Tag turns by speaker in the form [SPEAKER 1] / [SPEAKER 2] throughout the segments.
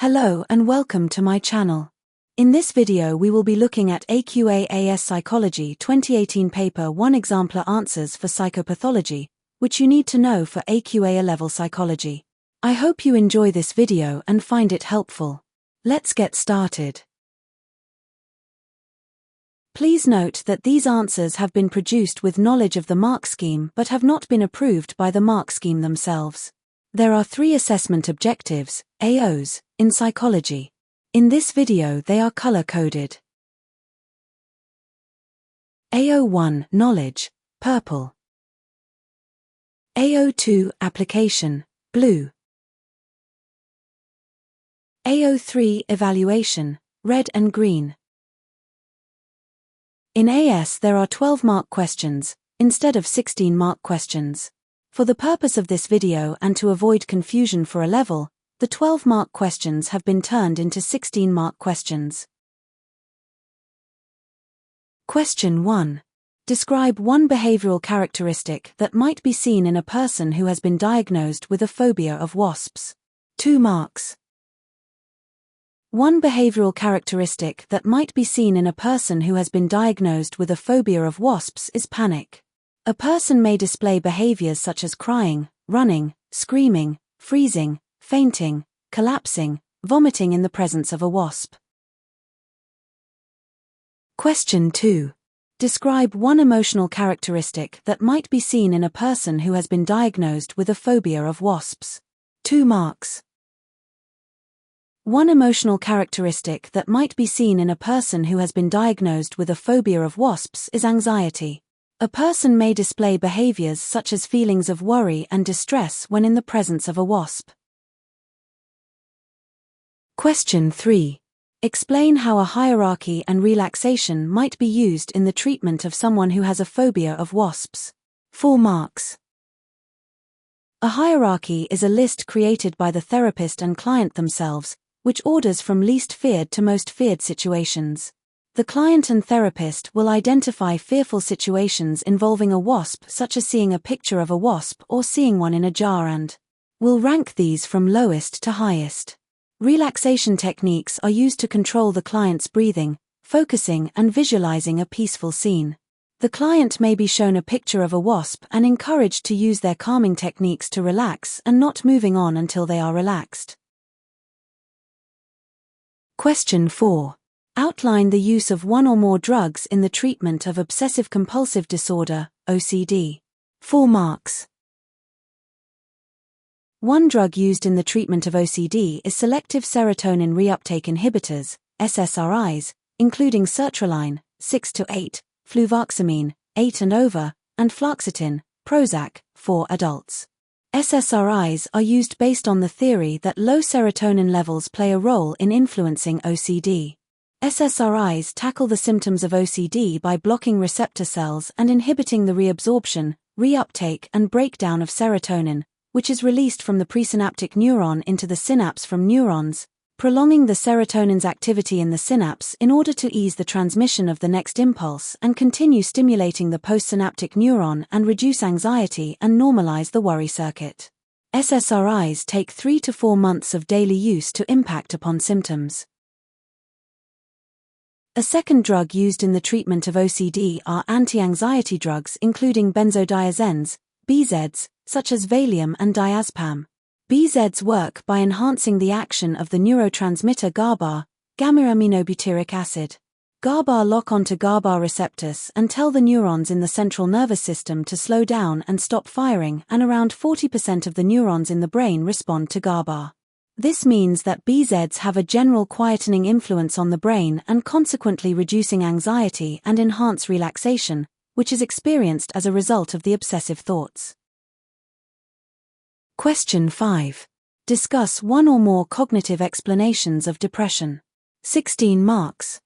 [SPEAKER 1] Hello and welcome to my channel. In this video we will be looking at AQA AS Psychology 2018 Paper 1 Exemplar Answers for Psychopathology, which you need to know for AQA A-Level Psychology. I hope you enjoy this video and find it helpful. Let's get started. Please note that these answers have been produced with knowledge of the mark scheme but have not been approved by the mark scheme themselves. There are 3 assessment objectives, AOs, in psychology. In this video they are color-coded. AO1 Knowledge, purple. AO2 Application, blue. AO3 Evaluation, red and green. In AS there are 12 mark questions, instead of 16 mark questions. For the purpose of this video and to avoid confusion for A-Level, the 12 mark questions have been turned into 16 mark questions. Question 1. Describe one behavioral characteristic that might be seen in a person who has been diagnosed with a phobia of wasps. 2 marks. One behavioral characteristic that might be seen in a person who has been diagnosed with a phobia of wasps is panic. A person may display behaviors such as crying, running, screaming, freezing, fainting, collapsing, vomiting in the presence of a wasp. Question 2. Describe one emotional characteristic that might be seen in a person who has been diagnosed with a phobia of wasps. 2 marks. One emotional characteristic that might be seen in a person who has been diagnosed with a phobia of wasps is anxiety. A person may display behaviors such as feelings of worry and distress when in the presence of a wasp. Question 3. Explain how a hierarchy and relaxation might be used in the treatment of someone who has a phobia of wasps. 4 marks. A hierarchy is a list created by the therapist and client themselves, which orders from least feared to most feared situations. The client and therapist will identify fearful situations involving a wasp, such as seeing a picture of a wasp or seeing one in a jar, and will rank these from lowest to highest. Relaxation techniques are used to control the client's breathing, focusing and visualizing a peaceful scene. The client may be shown a picture of a wasp and encouraged to use their calming techniques to relax and not moving on until they are relaxed. Question 4. Outline the use of one or more drugs in the treatment of obsessive-compulsive disorder, OCD. 4 marks. One drug used in the treatment of OCD is selective serotonin reuptake inhibitors, SSRIs, including sertraline, 6-8, fluvoxamine, 8 and over, and fluoxetine, Prozac, for adults. SSRIs are used based on the theory that low serotonin levels play a role in influencing OCD. SSRIs tackle the symptoms of OCD by blocking receptor cells and inhibiting the reabsorption, reuptake and breakdown of serotonin, which is released from the presynaptic neuron into the synapse from neurons, prolonging the serotonin's activity in the synapse in order to ease the transmission of the next impulse and continue stimulating the postsynaptic neuron and reduce anxiety and normalize the worry circuit. SSRIs take 3 to 4 months of daily use to impact upon symptoms. A second drug used in the treatment of OCD are anti-anxiety drugs including benzodiazepines, BZs, such as Valium and diazepam. BZs work by enhancing the action of the neurotransmitter GABA, gamma-aminobutyric acid. GABA lock onto GABA receptors and tell the neurons in the central nervous system to slow down and stop firing, and around 40% of the neurons in the brain respond to GABA. This means that BZs have a general quietening influence on the brain and consequently reducing anxiety and enhance relaxation, which is experienced as a result of the obsessive thoughts. Question 5. Discuss one or more cognitive explanations of depression. 16 marks.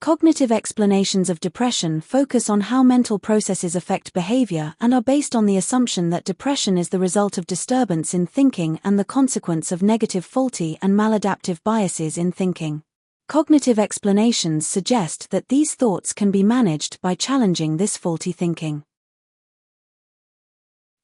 [SPEAKER 1] Cognitive explanations of depression focus on how mental processes affect behavior and are based on the assumption that depression is the result of disturbance in thinking and the consequence of negative faulty and maladaptive biases in thinking. Cognitive explanations suggest that these thoughts can be managed by challenging this faulty thinking.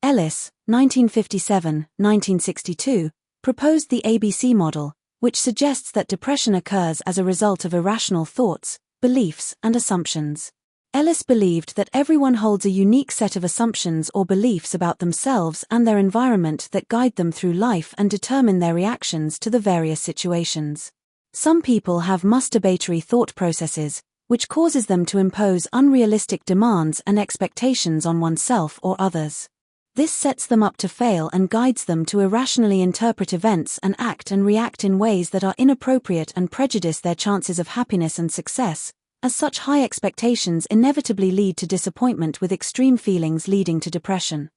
[SPEAKER 1] Ellis, 1957-1962, proposed the ABC model, which suggests that depression occurs as a result of irrational thoughts, beliefs, and assumptions. Ellis believed that everyone holds a unique set of assumptions or beliefs about themselves and their environment that guide them through life and determine their reactions to the various situations. Some people have masturbatory thought processes, which causes them to impose unrealistic demands and expectations on oneself or others. This sets them up to fail and guides them to irrationally interpret events and act and react in ways that are inappropriate and prejudice their chances of happiness and success, as such high expectations inevitably lead to disappointment with extreme feelings leading to depression.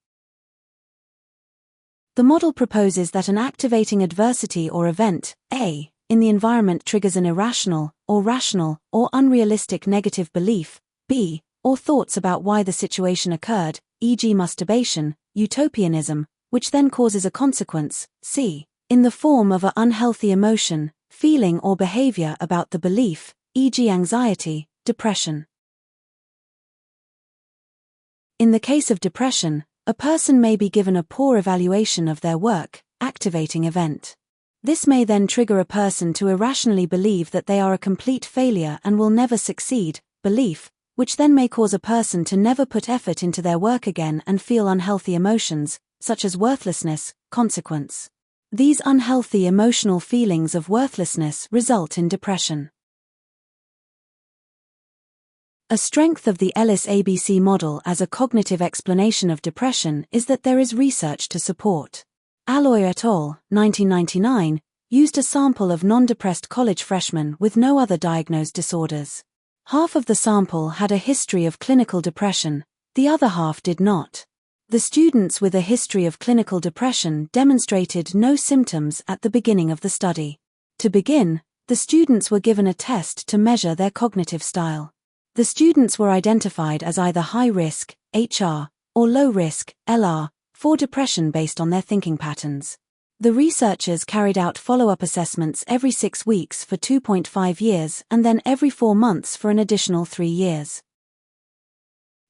[SPEAKER 1] The model proposes that an activating adversity or event, A, in the environment triggers an irrational, or rational, or unrealistic negative belief, B, or thoughts about why the situation occurred, e.g. masturbation, utopianism, which then causes a consequence, C, in the form of an unhealthy emotion, feeling or behavior about the belief, e.g. anxiety, depression. In the case of depression, a person may be given a poor evaluation of their work, activating event. This may then trigger a person to irrationally believe that they are a complete failure and will never succeed, belief, which then may cause a person to never put effort into their work again and feel unhealthy emotions, such as worthlessness, consequence. These unhealthy emotional feelings of worthlessness result in depression. A strength of the Ellis ABC model as a cognitive explanation of depression is that there is research to support. Alloy et al., 1999, used a sample of non-depressed college freshmen with no other diagnosed disorders. Half of the sample had a history of clinical depression, the other half did not. The students with a history of clinical depression demonstrated no symptoms at the beginning of the study. To begin, the students were given a test to measure their cognitive style. The students were identified as either high risk, HR, or low risk, LR, for depression based on their thinking patterns. The researchers carried out follow-up assessments every 6 weeks for 2.5 years and then every 4 months for an additional 3 years.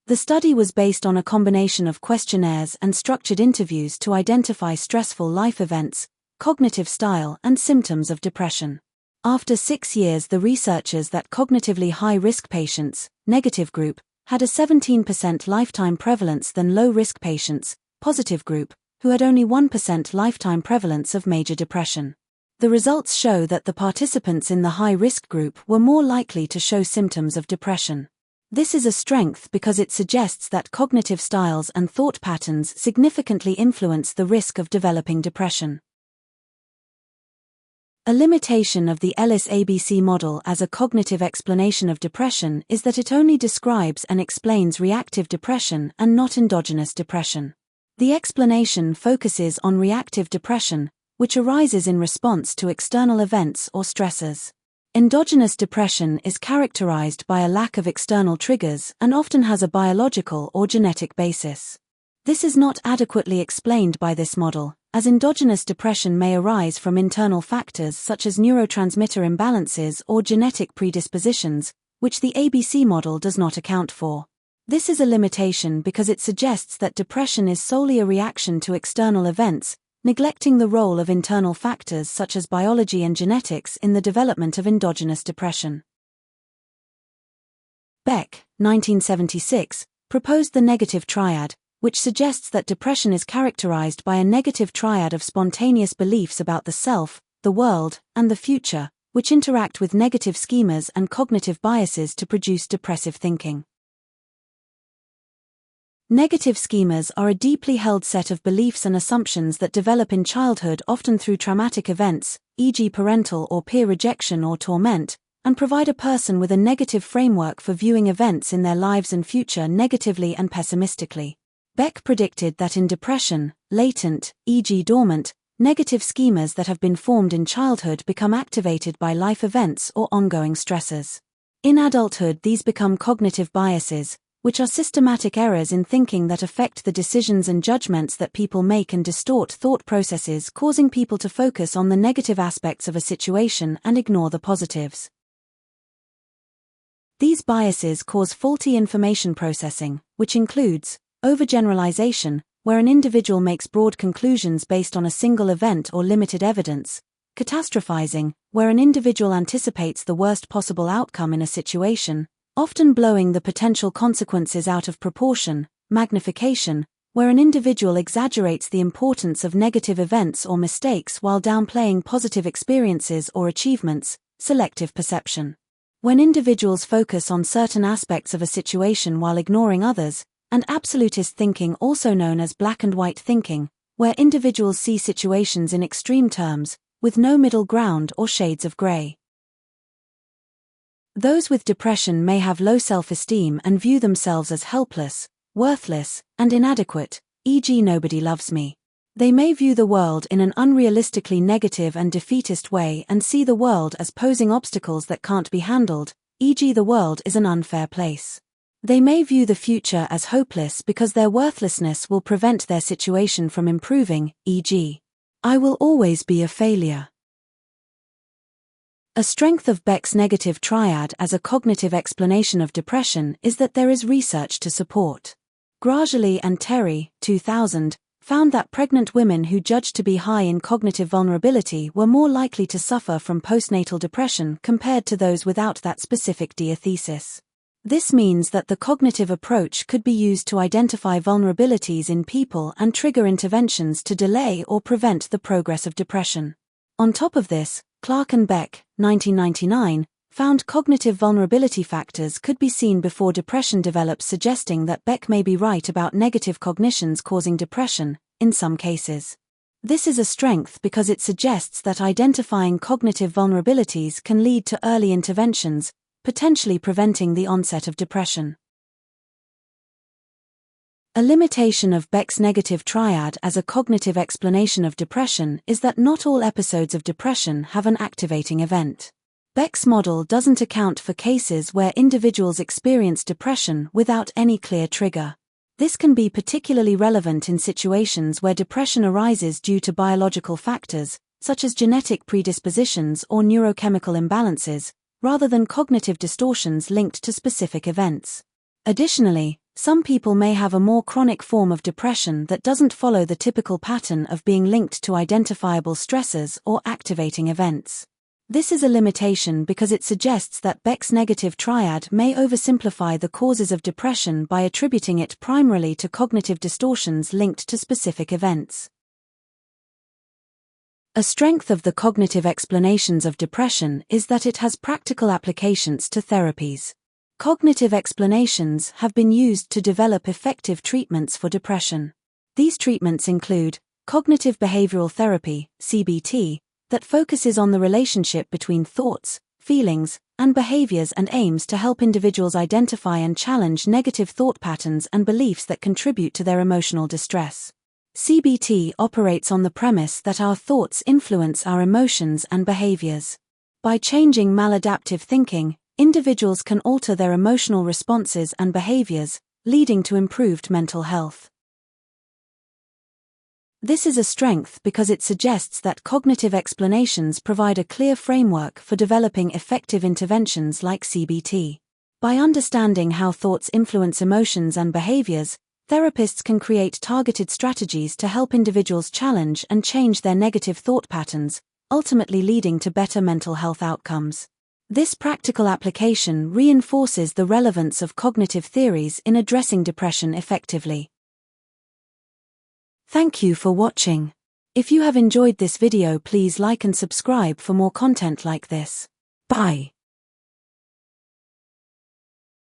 [SPEAKER 1] The study was based on a combination of questionnaires and structured interviews to identify stressful life events, cognitive style, and symptoms of depression. After 6 years, the researchers that cognitively high-risk patients, negative group, had a 17% lifetime prevalence than low-risk patients, positive group, who had only 1% lifetime prevalence of major depression. The results show that the participants in the high-risk group were more likely to show symptoms of depression. This is a strength because it suggests that cognitive styles and thought patterns significantly influence the risk of developing depression. A limitation of the Ellis ABC model as a cognitive explanation of depression is that it only describes and explains reactive depression and not endogenous depression. The explanation focuses on reactive depression, which arises in response to external events or stressors. Endogenous depression is characterized by a lack of external triggers and often has a biological or genetic basis. This is not adequately explained by this model, as endogenous depression may arise from internal factors such as neurotransmitter imbalances or genetic predispositions, which the ABC model does not account for. This is a limitation because it suggests that depression is solely a reaction to external events, neglecting the role of internal factors such as biology and genetics in the development of endogenous depression. Beck, 1976, proposed the negative triad, which suggests that depression is characterized by a negative triad of spontaneous beliefs about the self, the world, and the future, which interact with negative schemas and cognitive biases to produce depressive thinking. Negative schemas are a deeply held set of beliefs and assumptions that develop in childhood, often through traumatic events, e.g. parental or peer rejection or torment, and provide a person with a negative framework for viewing events in their lives and future negatively and pessimistically. Beck predicted that in depression, latent, e.g. dormant, negative schemas that have been formed in childhood become activated by life events or ongoing stressors. In adulthood, these become cognitive biases, which are systematic errors in thinking that affect the decisions and judgments that people make and distort thought processes, causing people to focus on the negative aspects of a situation and ignore the positives. These biases cause faulty information processing, which includes overgeneralization, where an individual makes broad conclusions based on a single event or limited evidence; catastrophizing, where an individual anticipates the worst possible outcome in a situation, often blowing the potential consequences out of proportion; magnification, where an individual exaggerates the importance of negative events or mistakes while downplaying positive experiences or achievements; selective perception, when individuals focus on certain aspects of a situation while ignoring others; and absolutist thinking, also known as black and white thinking, where individuals see situations in extreme terms, with no middle ground or shades of gray. Those with depression may have low self-esteem and view themselves as helpless, worthless, and inadequate, e.g. nobody loves me. They may view the world in an unrealistically negative and defeatist way and see the world as posing obstacles that can't be handled, e.g. the world is an unfair place. They may view the future as hopeless because their worthlessness will prevent their situation from improving, e.g. I will always be a failure. A strength of Beck's negative triad as a cognitive explanation of depression is that there is research to support. Grazioli and Terry, 2000, found that pregnant women who judged to be high in cognitive vulnerability were more likely to suffer from postnatal depression compared to those without that specific diathesis. This means that the cognitive approach could be used to identify vulnerabilities in people and trigger interventions to delay or prevent the progress of depression. On top of this, Clark and Beck, 1999, found cognitive vulnerability factors could be seen before depression develops, suggesting that Beck may be right about negative cognitions causing depression, in some cases. This is a strength because it suggests that identifying cognitive vulnerabilities can lead to early interventions, potentially preventing the onset of depression. A limitation of Beck's negative triad as a cognitive explanation of depression is that not all episodes of depression have an activating event. Beck's model doesn't account for cases where individuals experience depression without any clear trigger. This can be particularly relevant in situations where depression arises due to biological factors, such as genetic predispositions or neurochemical imbalances, rather than cognitive distortions linked to specific events. Additionally, some people may have a more chronic form of depression that doesn't follow the typical pattern of being linked to identifiable stressors or activating events. This is a limitation because it suggests that Beck's negative triad may oversimplify the causes of depression by attributing it primarily to cognitive distortions linked to specific events. A strength of the cognitive explanations of depression is that it has practical applications to therapies. Cognitive explanations have been used to develop effective treatments for depression. These treatments include cognitive behavioral therapy, CBT, that focuses on the relationship between thoughts, feelings, and behaviors and aims to help individuals identify and challenge negative thought patterns and beliefs that contribute to their emotional distress. CBT operates on the premise that our thoughts influence our emotions and behaviors. By changing maladaptive thinking, individuals can alter their emotional responses and behaviors, leading to improved mental health. This is a strength because it suggests that cognitive explanations provide a clear framework for developing effective interventions like CBT. By understanding how thoughts influence emotions and behaviors, therapists can create targeted strategies to help individuals challenge and change their negative thought patterns, ultimately leading to better mental health outcomes. This practical application reinforces the relevance of cognitive theories in addressing depression effectively. Thank you for watching. If you have enjoyed this video, please like and subscribe for more content like this. Bye.